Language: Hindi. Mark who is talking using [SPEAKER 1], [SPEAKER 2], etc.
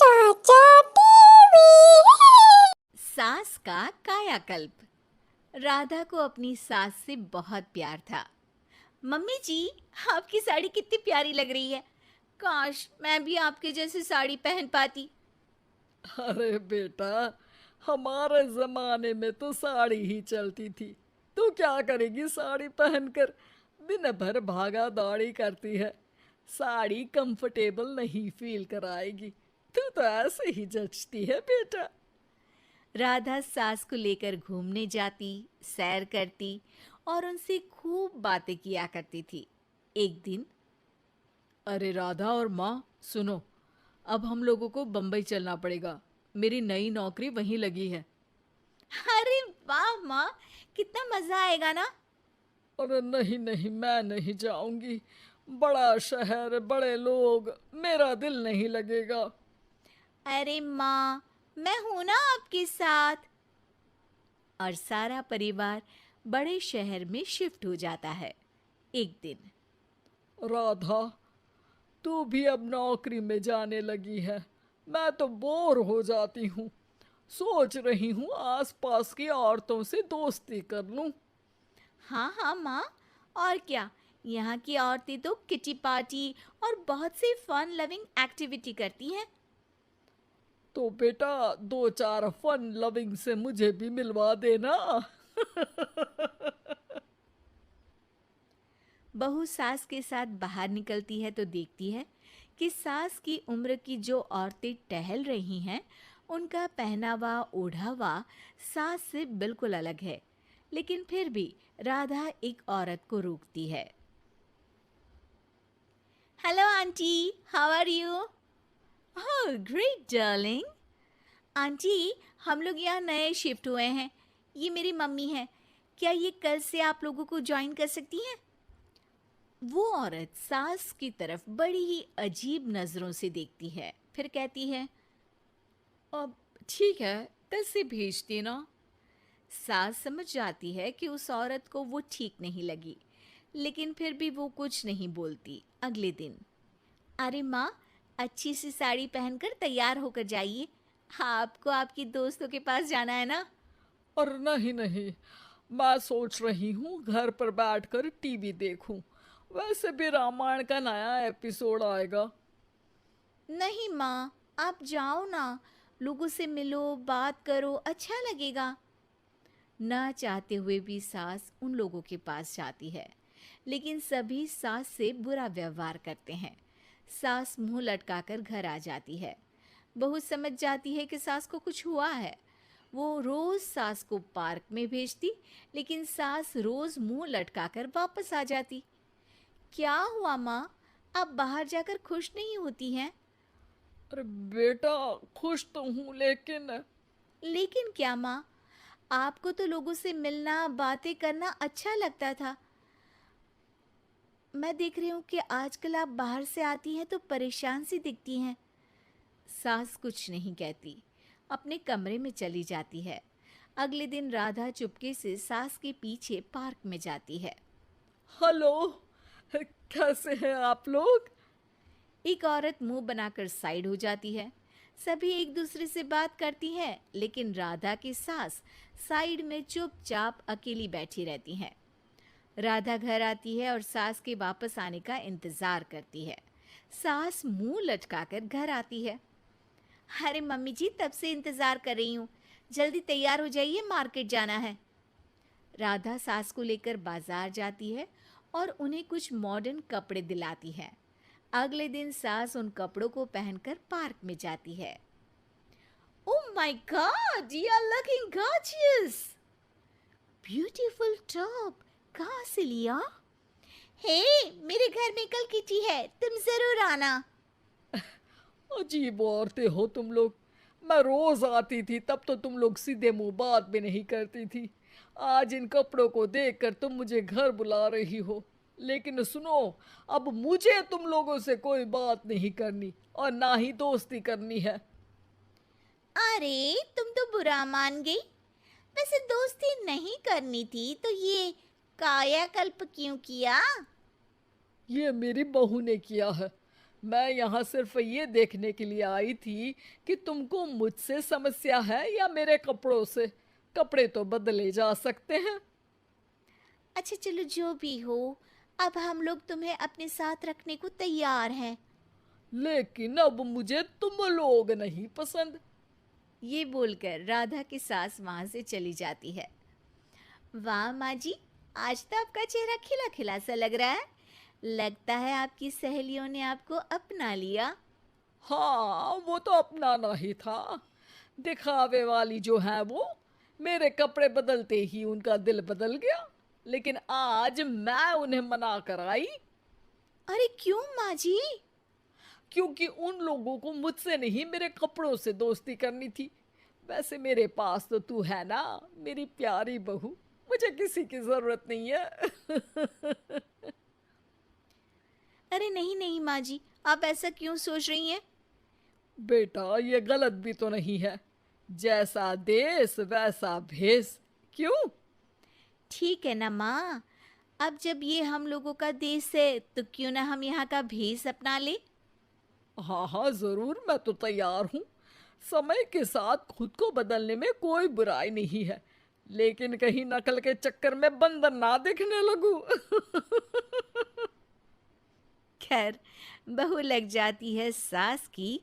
[SPEAKER 1] चाचा टीवी।
[SPEAKER 2] सास का कायाकल्प। राधा को अपनी सास से बहुत प्यार था। मम्मी जी, आपकी साड़ी कितनी प्यारी लग रही है। काश मैं भी आपके जैसी साड़ी पहन पाती।
[SPEAKER 3] अरे बेटा, हमारे जमाने में तो साड़ी ही चलती थी। तू क्या करेगी साड़ी पहनकर? दिन भर भागा दौड़ी करती है। साड़ी कंफर्टेबल नहीं फील कराएगी। तू तो ऐसे ही जचती है बेटा।
[SPEAKER 2] राधा सास को लेकर घूमने जाती, सैर करती और उनसे खूब बातें किया करती थी। एक दिन,
[SPEAKER 3] अरे राधा और माँ, सुनो, अब हम लोगों को बम्बई चलना पड़ेगा। मेरी नई नौकरी वहीं लगी है।
[SPEAKER 2] अरे वाह माँ, कितना मजा आएगा ना।
[SPEAKER 3] अरे नहीं नहीं, मैं नहीं जाऊंगी। बड़ा शहर, बड़े लोग, मेरा दिल नहीं लगेगा।
[SPEAKER 2] अरे माँ, मैं हूं ना आपके साथ। और सारा परिवार बड़े शहर में शिफ्ट हो जाता है। एक दिन,
[SPEAKER 3] राधा, तू भी अब नौकरी में जाने लगी है। मैं तो बोर हो जाती हूँ। सोच रही हूँ आसपास की औरतों से दोस्ती कर लूँ।
[SPEAKER 2] हाँ हाँ माँ, और क्या। यहाँ की औरतें तो किटी पार्टी और बहुत सी फन लविंग एक्टिविटी करती हैं।
[SPEAKER 3] तो बेटा, दो चार फन लविंग से मुझे भी मिलवा देना।
[SPEAKER 2] बहू सास के साथ बाहर निकलती है तो देखती है कि सास की उम्र की जो औरतें टहल रही हैं, उनका पहनावा ओढ़ावा सास से बिल्कुल अलग है। लेकिन फिर भी राधा एक औरत को रोकती है। Hello aunty, how are you? Oh great darling. Aunty, हम लोग यहाँ नए शिफ्ट हुए हैं। ये मेरी मम्मी है। क्या ये कल से आप लोगों को ज्वाइन कर सकती हैं? वो औरत सास की तरफ बड़ी ही अजीब नजरों से देखती है, फिर कहती है,
[SPEAKER 3] अब ठीक है, कल से भेज देना।
[SPEAKER 2] सास समझ जाती है कि उस औरत को वो ठीक नहीं लगी, लेकिन फिर भी वो कुछ नहीं बोलती। अगले दिन, अरे माँ, अच्छी सी साड़ी पहनकर तैयार होकर जाइए। आपको आपकी दोस्तों के पास जाना है ना।
[SPEAKER 3] और नहीं नहीं, मैं सोच रही हूँ घर पर बैठकर टीवी देखूं। वैसे भी रामायण का नया एपिसोड आएगा।
[SPEAKER 2] नहीं माँ, आप जाओ ना, लोगों से मिलो, बात करो, अच्छा लगेगा। ना चाहते हुए भी सास उन लोगों के पास जाती है, लेकिन सभी सास से बुरा व्यवहार करते हैं। सास मुंह लटकाकर घर आ जाती है। बहू समझ जाती है कि सास को कुछ हुआ है। वो रोज सास को पार्क में भेजती, लेकिन सास रोज मुंह लटकाकर वापस आ जाती। क्या हुआ माँ, आप बाहर जाकर खुश नहीं होती हैं?
[SPEAKER 3] अरे बेटा, खुश तो हूँ लेकिन
[SPEAKER 2] लेकिन क्या माँ, आपको तो लोगों से मिलना, बातें करना अच्छा लगता था। मैं देख रही हूँ कि आजकल आप बाहर से आती हैं तो परेशान सी दिखती हैं। सास कुछ नहीं कहती, अपने कमरे में चली जाती है। अगले दिन राधा चुपके से सास के पीछे पार्क में जाती है।
[SPEAKER 3] हेलो, कैसे हैं आप लोग?
[SPEAKER 2] एक औरत मुंह बनाकर साइड हो जाती है। सभी एक दूसरे से बात करती हैं, लेकिन राधा की सास साइड में चुपचाप अकेली बैठी रहती हैं। राधा घर आती है और सास के वापस आने का इंतजार करती है। सास मुंह लटकाकर घर आती है। अरे मम्मी जी, तब से इंतजार कर रही हूँ, जल्दी तैयार हो जाइए, मार्केट जाना है। राधा सास को लेकर बाजार जाती है और उन्हें कुछ मॉडर्न कपड़े दिलाती है। अगले दिन सास उन कपड़ों को पहनकर पार्क में जाती है। Oh my God, you are looking gorgeous. Beautiful top, कहाँ से लिया? हे, मेरे घर में कल किटी है, तुम जरूर आना।
[SPEAKER 3] अजीब औरतें हो तुम लोग। मैं रोज आती थी तब तो तुम लोग सीधे मुंह बात भी नहीं करती थी। आज इन कपड़ों को देखकर तुम मुझे घर बुला रही हो। लेकिन सुनो, अब मुझे तुम लोगों से कोई बात नहीं करनी और ना ही दोस्ती करनी है।
[SPEAKER 2] अरे, तुम तो बुरा मान गई। वैसे दोस्ती नहीं करनी थी तो ये कायाकल्प क्यों किया?
[SPEAKER 3] ये मेरी बहू ने किया है। मैं यहाँ सिर्फ ये देखने के लिए आई थी कि तुमको मुझसे समस्या है या मेरे कपड़ों से। कपड़े तो बदले जा सकते हैं।
[SPEAKER 2] अच्छा चलो जो भी हो, अब हम लोग तुम्हें अपने साथ रखने को तैयार हैं।
[SPEAKER 3] लेकिन अब मुझे तुम लोग नहीं पसंद।
[SPEAKER 2] ये बोलकर राधा की सास वहां से चली जाती है। वाह माँ जी, आज तो आपका चेहरा खिला खिला सा लग रहा है। लगता है आपकी सहेलियों ने आपको अपना लिया।
[SPEAKER 3] हाँ, वो तो अपनाना ही था। दिखावे वाली जो है वो, मेरे कपड़े बदलते ही उनका दिल बदल गया। लेकिन आज मैं उन्हें मना कर आई,
[SPEAKER 2] अरे क्यों माँ जी?
[SPEAKER 3] क्योंकि उन लोगों को मुझसे नहीं मेरे कपड़ों से दोस्ती करनी थी। वैसे मेरे पास तो तू है ना, मेरी प्यारी बहू। मुझे किसी की जरूरत नहीं है।
[SPEAKER 2] अरे नहीं नहीं माँ जी, आप ऐसा क्यों सोच रही हैं?
[SPEAKER 3] बेटा, ये गलत भी तो नहीं है। जैसा देश वैसा भेष। क्यों?
[SPEAKER 2] ठीक है ना माँ, अब जब ये हम लोगों का देश है तो क्यों ना हम यहाँ का भेष अपना ले।
[SPEAKER 3] हाँ हाँ, जरूर, मैं तो तैयार हूँ। समय के साथ खुद को बदलने में कोई बुराई नहीं है, लेकिन कहीं नकल के चक्कर में बंदर ना दिखने लगूं।
[SPEAKER 2] खैर, बहू लग जाती है सास की